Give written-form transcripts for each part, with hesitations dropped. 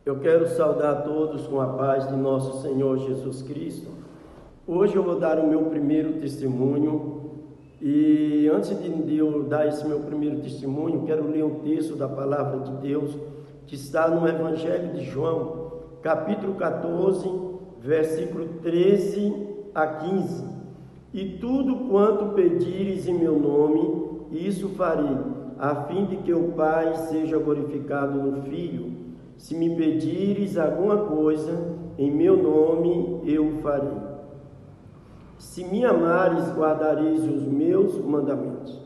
Eu quero saudar a todos com a paz de nosso Senhor Jesus Cristo. Hoje eu vou dar o meu primeiro testemunho e antes de eu dar esse meu primeiro testemunho, quero ler um texto da palavra de Deus que está no Evangelho de João, capítulo 14, versículo 13 a 15. E tudo quanto pedires em meu nome, isso farei, a fim de que o Pai seja glorificado no Filho. Se me pedires alguma coisa em meu nome, eu o farei. Se me amares, guardareis os meus mandamentos.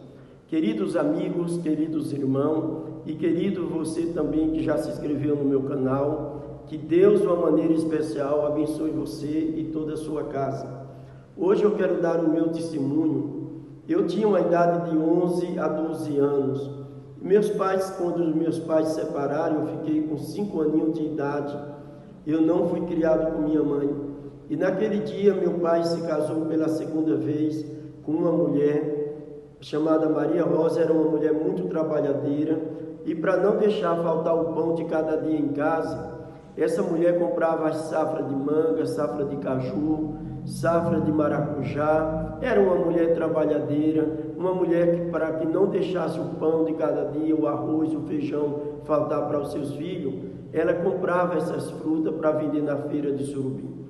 Queridos amigos, queridos irmãos e querido você também que já se inscreveu no meu canal, que Deus de uma maneira especial abençoe você e toda a sua casa. Hoje eu quero dar o meu testemunho. Eu tinha uma idade de 11 a 12 anos. Meus pais, quando os meus pais se separaram, eu fiquei com 5 aninhos de idade. Eu não fui criado com minha mãe. E naquele dia meu pai se casou pela segunda vez com uma mulher chamada Maria Rosa. Era uma mulher muito trabalhadeira. E para não deixar faltar o pão de cada dia em casa, essa mulher comprava as safras de manga, safra de caju, safra de maracujá. Era uma mulher trabalhadeira, uma mulher que, para que não deixasse o pão de cada dia, o arroz, o feijão faltar para os seus filhos, ela comprava essas frutas para vender na feira de Surubim.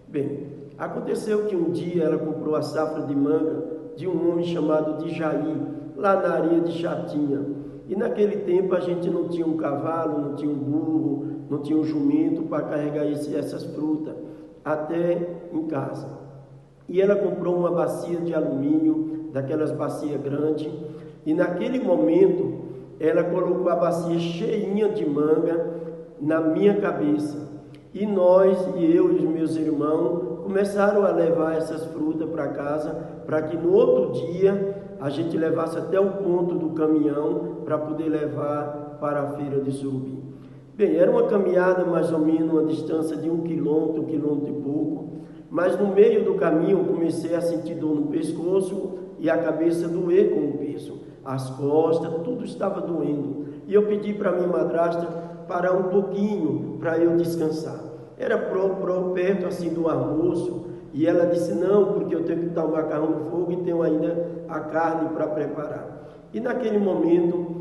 Bem, aconteceu que um dia ela comprou a safra de manga de um homem chamado de Jair, lá na areia de Chatinha. E naquele tempo a gente não tinha um cavalo, não tinha um burro, não tinha um jumento para carregar essas frutas até em casa. E ela comprou uma bacia de alumínio, daquelas bacias grandes, e naquele momento ela colocou a bacia cheinha de manga na minha cabeça. E nós, e eu e os meus irmãos, começaram a levar essas frutas para casa, para que no outro dia a gente levasse até o ponto do caminhão para poder levar para a feira de Surubim. Bem, era uma caminhada mais ou menos, uma distância de 1 quilômetro e pouco, mas no meio do caminho eu comecei a sentir dor no pescoço e a cabeça doer com o peso, as costas, tudo estava doendo. E eu pedi para minha madrasta parar um pouquinho para eu descansar. Era perto assim do almoço, e ela disse: não, porque eu tenho que botar o macarrão no fogo e tenho ainda a carne para preparar. E naquele momento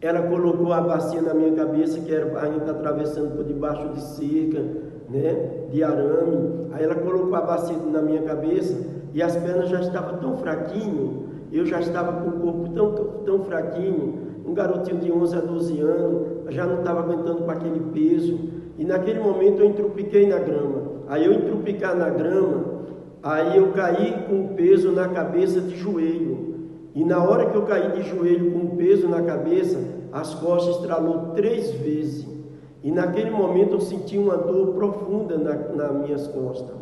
ela colocou a bacia na minha cabeça, que era ainda atravessando por debaixo de cerca, de arame. Aí ela colocou a bacia na minha cabeça e as pernas já estavam tão fraquinho, eu já estava com o corpo tão fraquinho, um garotinho de 11 a 12 anos, já não estava aguentando para aquele peso. E naquele momento eu entrupiquei na grama. Aí eu entrupicar na grama, aí eu caí com o peso na cabeça de joelho. E na hora que eu caí de joelho com o peso na cabeça, as costas estralou 3 vezes. E naquele momento eu senti uma dor profunda nas minhas costas.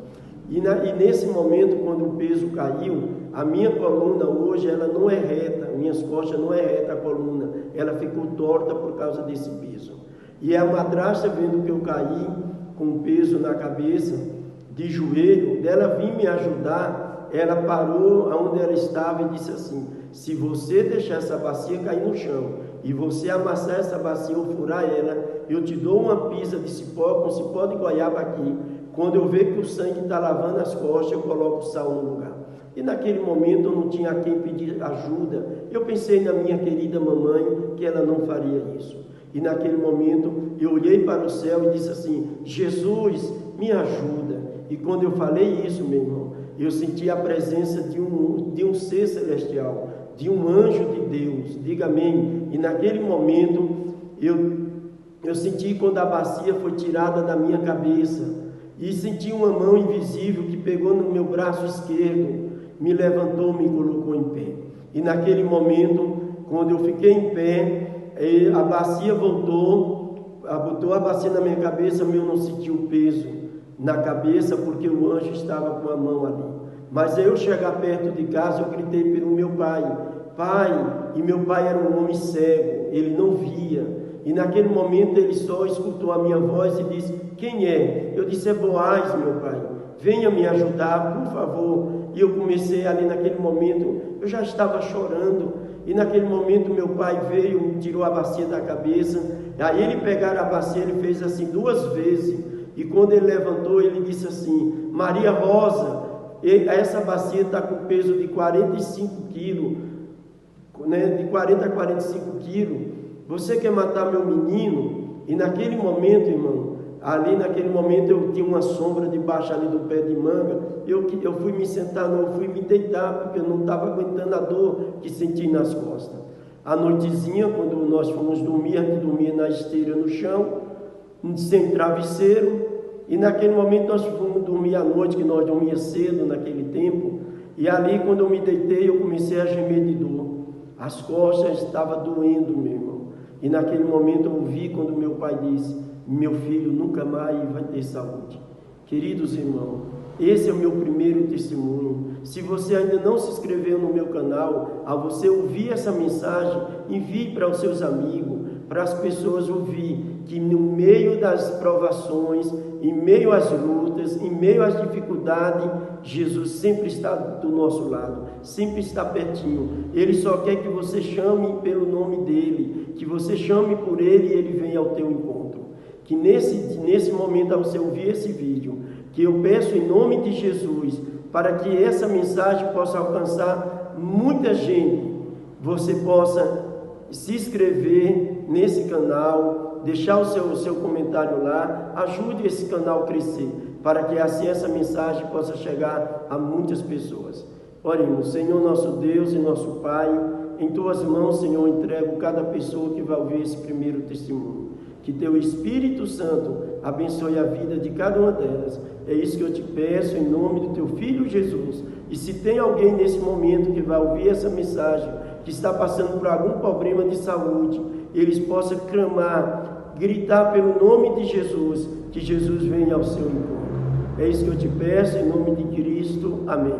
E nesse momento, quando o peso caiu, a minha coluna hoje ela não é reta, minhas costas não é reta a coluna, ela ficou torta por causa desse peso. E a madrasta, vendo que eu caí com o peso na cabeça, de joelho, dela vir me ajudar, ela parou onde ela estava e disse assim: se você deixar essa bacia cair no chão e você amassar essa bacia ou furar ela, eu te dou uma pisa de cipó com cipó de goiaba aqui. Quando eu ver que o sangue está lavando as costas, eu coloco sal no lugar. E naquele momento eu não tinha a quem pedir ajuda. Eu pensei na minha querida mamãe, que ela não faria isso. E naquele momento eu olhei para o céu e disse assim: Jesus, me ajuda. E quando eu falei isso, meu irmão, eu senti a presença de um ser celestial, de um anjo de Deus. Diga amém. E naquele momento eu senti quando a bacia foi tirada da minha cabeça. E senti uma mão invisível que pegou no meu braço esquerdo, me levantou, me colocou em pé. E naquele momento, quando eu fiquei em pé, a bacia voltou, botou a bacia na minha cabeça, mas eu não senti o peso na cabeça, porque o anjo estava com a mão ali. Mas eu chegar perto de casa, eu gritei pelo meu pai: pai, e meu pai era um homem cego, ele não via. E naquele momento ele só escutou a minha voz e disse: quem é? Eu disse: é Boaz, meu pai, venha me ajudar, por favor. E eu comecei ali naquele momento, eu já estava chorando. E naquele momento meu pai veio, tirou a bacia da cabeça, Aí ele pegaram a bacia, ele fez assim 2 vezes, e quando ele levantou, ele disse assim: Maria Rosa, essa bacia está com peso de 45 quilos, né, de 40 a 45 quilos, você quer matar meu menino? E naquele momento, irmão, ali naquele momento eu tinha uma sombra debaixo ali do pé de manga, eu fui me sentar, eu fui me deitar, porque eu não estava aguentando a dor que senti nas costas. À noitezinha, quando nós fomos dormir, a gente dormia na esteira no chão, sem travesseiro, e naquele momento nós fomos dormir à noite, que nós dormíamos cedo naquele tempo, e ali quando eu me deitei, eu comecei a gemer de dor, as costas estavam doendo, meu irmão, e naquele momento eu ouvi quando meu pai disse: meu filho nunca mais vai ter saúde. Queridos irmãos, esse é o meu primeiro testemunho. Se você ainda não se inscreveu no meu canal, ao você ouvir essa mensagem, envie para os seus amigos, para as pessoas ouvir que no meio das provações, em meio às lutas, em meio às dificuldades, Jesus sempre está do nosso lado, sempre está pertinho. Ele só quer que você chame pelo nome dele, que você chame por ele e ele venha ao teu encontro. Que nesse momento, ao você ouvir esse vídeo, que eu peço em nome de Jesus, para que essa mensagem possa alcançar muita gente, você possa se inscrever nesse canal, deixar o seu comentário lá, ajude esse canal a crescer, para que assim essa mensagem possa chegar a muitas pessoas. Oremos. Senhor nosso Deus e nosso Pai, em Tuas mãos, Senhor, entrego cada pessoa que vai ouvir esse primeiro testemunho. Que Teu Espírito Santo abençoe a vida de cada uma delas. É isso que eu te peço em nome do Teu Filho Jesus. E se tem alguém nesse momento que vai ouvir essa mensagem, que está passando por algum problema de saúde, eles possam clamar, gritar pelo nome de Jesus, que Jesus venha ao seu encontro. É isso que eu te peço em nome de Cristo. Amém.